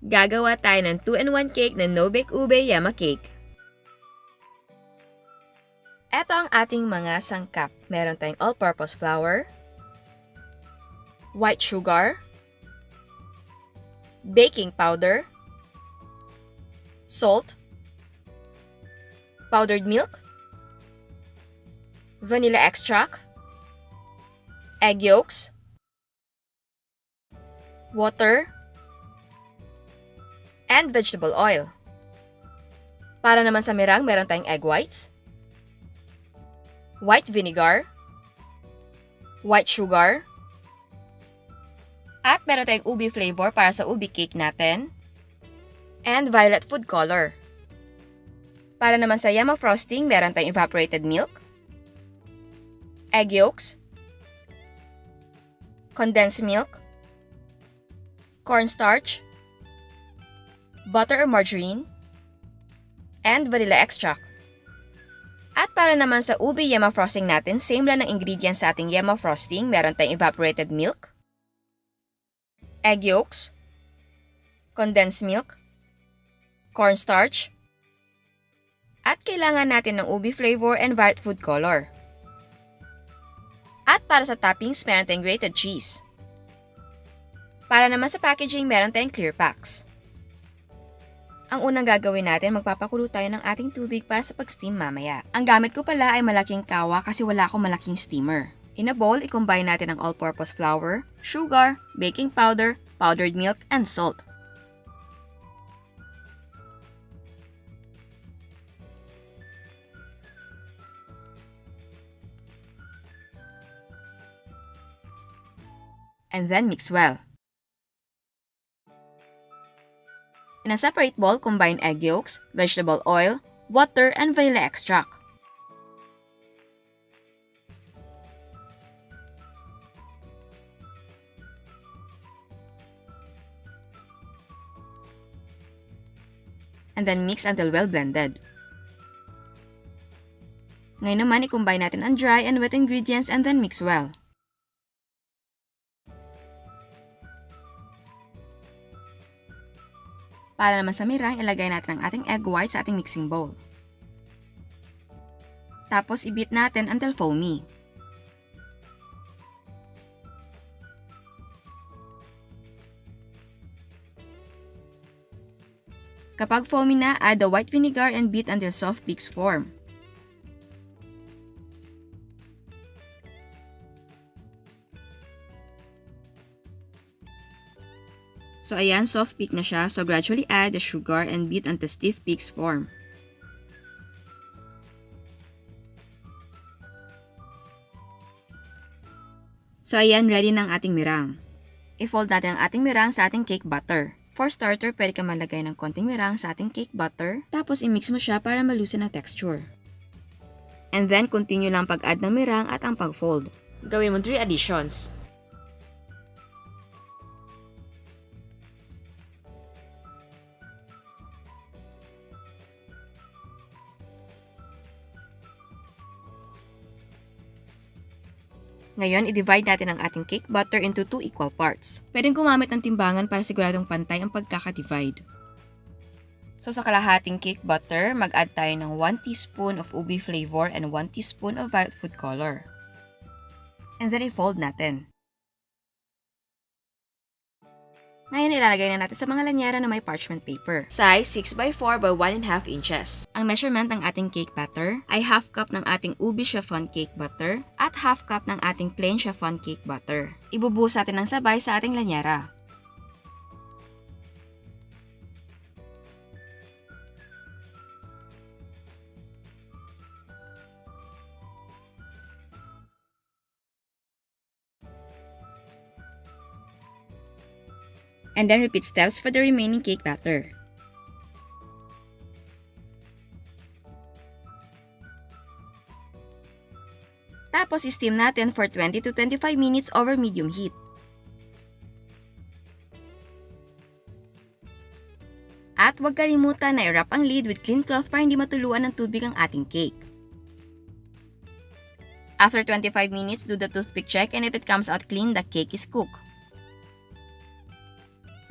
Gagawa tayo ng 2-in-1 cake na no Bake Ube Yema Cake. Ito ang ating mga sangkap. Meron tayong all-purpose flour, white sugar, baking powder, salt, powdered milk, vanilla extract, egg yolks, water, and vegetable oil. Para naman sa meringue, meron tayong egg whites, white vinegar, white sugar, at meron tayong ube flavor para sa ube cake natin, and violet food color. Para naman sa Yema Frosting, meron tayong evaporated milk, egg yolks, condensed milk, cornstarch, butter or margarine, and vanilla extract. At para naman sa ube Yema Frosting natin, same lang ng ingredients sa ating Yema Frosting. Meron tayong evaporated milk, egg yolks, condensed milk, cornstarch, at kailangan natin ng ube flavor and violet food color. At para sa toppings, meron tayong grated cheese. Para naman sa packaging, meron tayong clear packs. Ang unang gagawin natin, magpapakulo tayo ng ating tubig para sa pag-steam mamaya. Ang gamit ko pala ay malaking kawa kasi wala akong malaking steamer. In a bowl, i-combine natin ang all-purpose flour, sugar, baking powder, powdered milk, and salt. And then mix well. In a separate bowl, combine egg yolks, vegetable oil, water, and vanilla extract. And then mix until well blended. Ngayon naman, i-combine natin ang dry and wet ingredients and then mix well. Para naman sa meringue, ilagay natin ang ating egg white sa ating mixing bowl. Tapos i-beat natin until foamy. Kapag foamy na, add the white vinegar and beat until soft peaks form. So ayan, soft peak na siya. So gradually add the sugar and beat until stiff peaks form. So ayan, ready na ang ating meringue. I-fold natin ang ating meringue sa ating cake batter. For starter, pwede ka malagay ng konting meringue sa ating cake butter. Tapos i-mix mo siya para malusin ang texture. And then continue lang pag-add ng meringue at ang pag-fold. Gawin mo 3 additions. Ngayon, i-divide natin ang ating cake butter into 2 equal parts. Pwedeng gumamit ng timbangan para siguradong pantay ang pagkaka-divide. So sa kalahating cake butter, mag-add tayo ng 1 teaspoon of ube flavor and 1 teaspoon of violet food color. And then i-fold natin. Ngayon, ilalagay na natin sa mga lanyera na may parchment paper. Size 6x4 by 1.5 inches. Ang measurement ng ating cake batter ay half cup ng ating ube chiffon cake butter at half cup ng ating plain chiffon cake butter. Ibubuhos natin ng sabay sa ating lanyera. And then repeat steps for the remaining cake batter. Tapos i-steam natin for 20 to 25 minutes over medium heat. At huwag kalimutan na i-wrap ang lid with clean cloth para hindi matuluan ng tubig ang ating cake. After 25 minutes, do the toothpick check and if it comes out clean, the cake is cooked.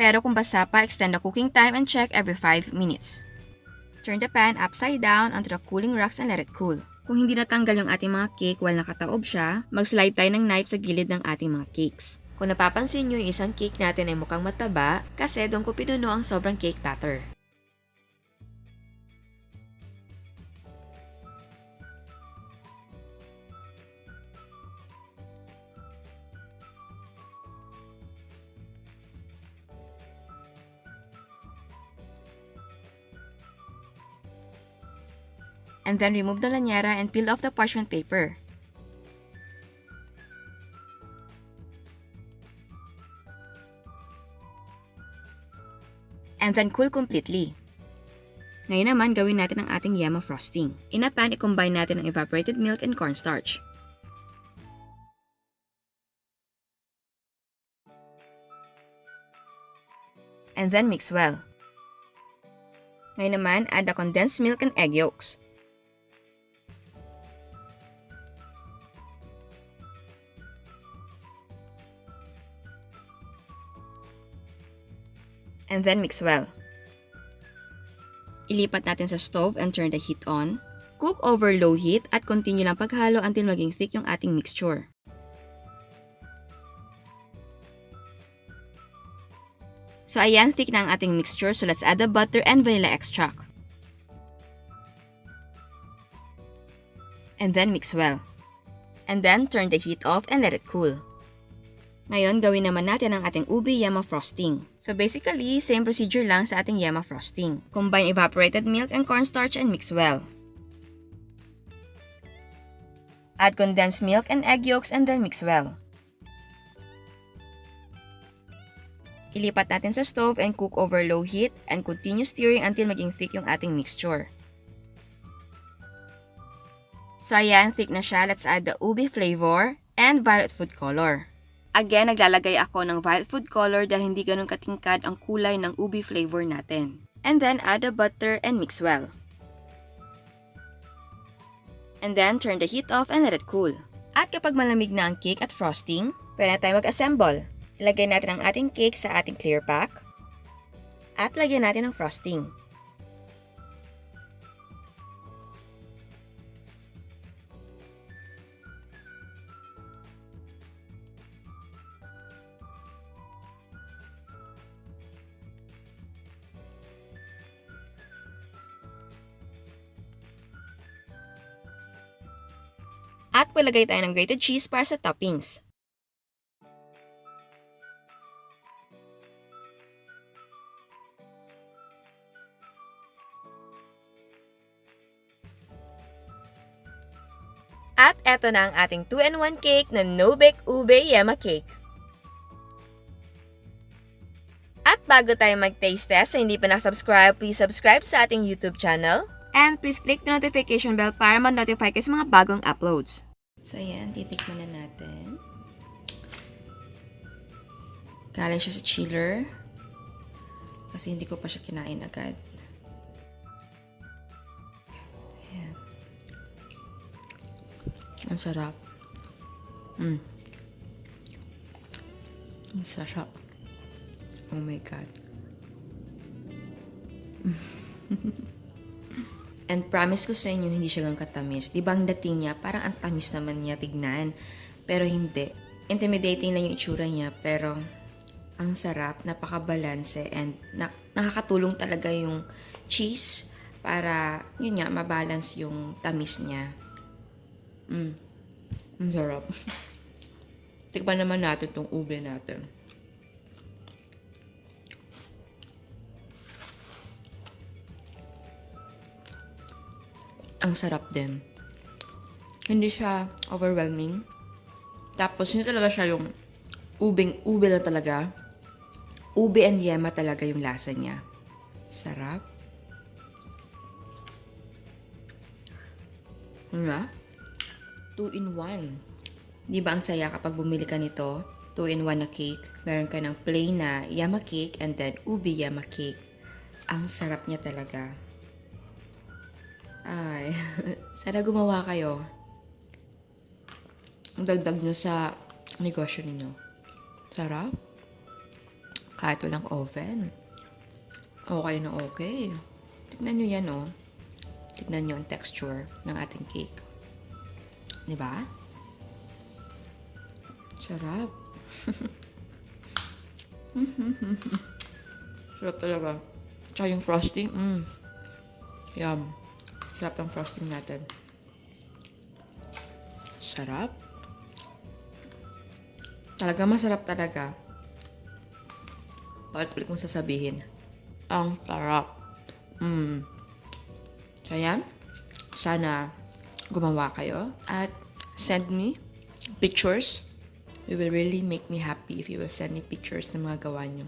pero kung basa pa, extend the cooking time and check every 5 minutes. Turn the pan upside down onto the cooling racks and let it cool. Kung hindi natanggal yung ating mga cake while nakataob siya, mag-slide tayo ng knife sa gilid ng ating mga cakes. Kung napapansin nyo, yung isang cake natin ay mukhang mataba kasi doon ko pinuno ang sobrang cake batter. And then remove the lanyera and peel off the parchment paper. And then cool completely. Ngayon naman, gawin natin ang ating Yema Frosting. In a pan, i-combine natin ang evaporated milk and cornstarch. And then mix well. Ngayon naman, add the condensed milk and egg yolks. And then mix well. Ilipat natin sa stove and turn the heat on. Cook over low heat at continue lang paghalo until maging thick yung ating mixture. So ayan, thick na ang ating mixture, so let's add the butter and vanilla extract. And then mix well. And then turn the heat off and let it cool. Ngayon, gawin naman natin ang ating Ube Yema Frosting. So basically, same procedure lang sa ating Yema Frosting. Combine evaporated milk and cornstarch and mix well. Add condensed milk and egg yolks and then mix well. Ilipat natin sa stove and cook over low heat and continue stirring until maging thick yung ating mixture. So ayan, thick na siya. Let's add the ube flavor and violet food color. Again, naglalagay ako ng violet food color dahil hindi ganun katingkad ang kulay ng ube flavor natin. And then add the butter and mix well. And then turn the heat off and let it cool. At kapag malamig na ang cake at frosting, pwede na tayo mag-assemble. Ilagay natin ang ating cake sa ating clear pack. At lagyan natin ang frosting. At palagay tayo ng grated cheese para sa toppings. At eto na ang ating 2-in-1 cake na no-bake ube yema cake. At bago tayo mag-taste test, sa hindi pa nakasubscribe, please subscribe sa ating YouTube channel. And please click the notification bell para ma-notify kayo sa mga bagong uploads. So ayan, titikman na natin. Galing siya sa chiller. Kasi hindi ko pa siya kinain agad. Ayan. Ang sarap. Ang sarap. Oh my God. And promise ko sa inyo, hindi siya ganun katamis. Diba ang dating niya, parang ang tamis naman niya tignan. Pero hindi. Intimidating lang yung itsura niya, pero ang sarap, napaka-balanse, and nakakatulong talaga yung cheese para, yun nga, mabalance yung tamis niya. Ang sarap. Tikman naman natin tong ube natin. Ang sarap din. Hindi siya overwhelming. Tapos, hindi talaga siya yung ube na talaga. Ube and yema talaga yung lasa niya. Sarap. Nga? 2-in-1. Di ba ang saya kapag bumili ka nito? 2-in-1 na cake. Meron ka ng plain na yema cake and then ube yema cake. Ang sarap niya talaga. Ay, sana gumawa kayo. Ang dagdag nyo sa negosyo ninyo. Sarap. Kahit walang oven. Okay na okay. Tignan nyo yan, oh. Tignan nyo ang texture ng ating cake. Diba? Sarap. Sarap talaga. Tsaka yung frosting, yum. Sarap ng frosting natin. Sarap. Talaga masarap talaga. Palit-palit kong sasabihin. Ang sarap. So yan. Sana gumawa kayo. At send me pictures. It will really make me happy if you will send me pictures ng mga gawa nyo.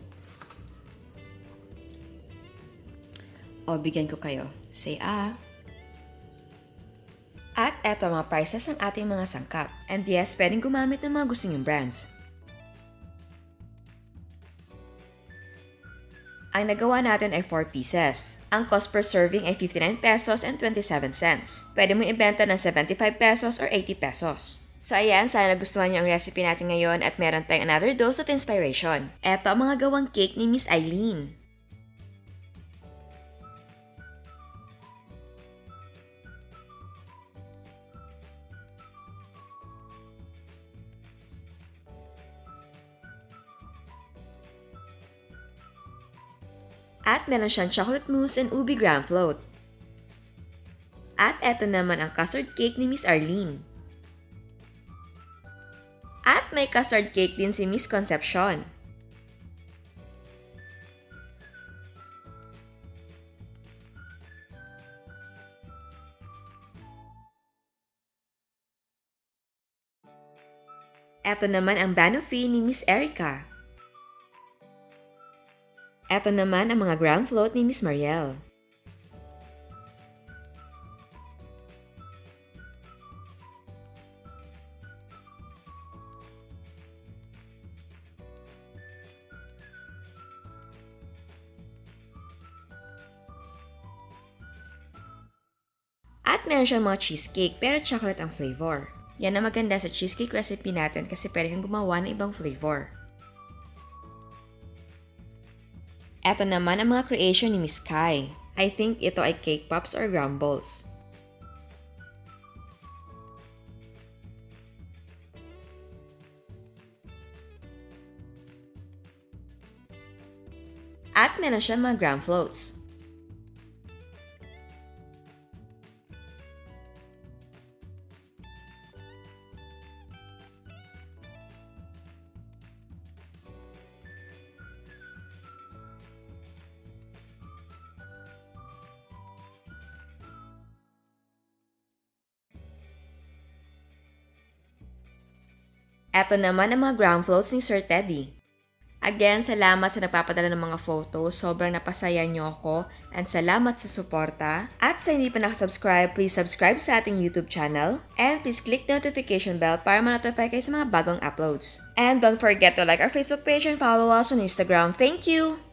O, bigyan ko kayo. Say At eto ang mga prices ng ating mga sangkap. And yes, pwedeng gumamit ng mga gusto nyong brands. Ang nagawa natin ay 4 pieces. Ang cost per serving ay 59 pesos and 27 cents. Pwede mo ibenta ng 75 pesos or 80 pesos. So ayan, sana nagustuhan niyo ang recipe natin ngayon at meron tayong another dose of inspiration. Eto ang mga gawang cake ni Miss Eileen. At meron siyang chocolate mousse and ubi graham float. At eto naman ang custard cake ni Miss Arlene. At may custard cake din si Miss Concepcion. Eto naman ang banoffee ni Miss Erica. Eto naman ang mga graham float ni Miss Mariel. At meron siyang mga cheesecake pero chocolate ang flavor. Yan ang maganda sa cheesecake recipe natin kasi pwede kang gumawa ng ibang flavor. Eto naman ang mga creation ni Miss Kai. I think ito ay cake pops or grumbles. At meron siyang mga graham floats. Eto naman ang mga ground floats ni Sir Teddy. Again, salamat sa nagpapadala ng mga photos. Sobrang napasaya niyo ako. And salamat sa suporta. At sa hindi pa nakasubscribe, please subscribe sa ating YouTube channel. And please click the notification bell para ma-notify kayo sa mga bagong uploads. And don't forget to like our Facebook page and follow us on Instagram. Thank you!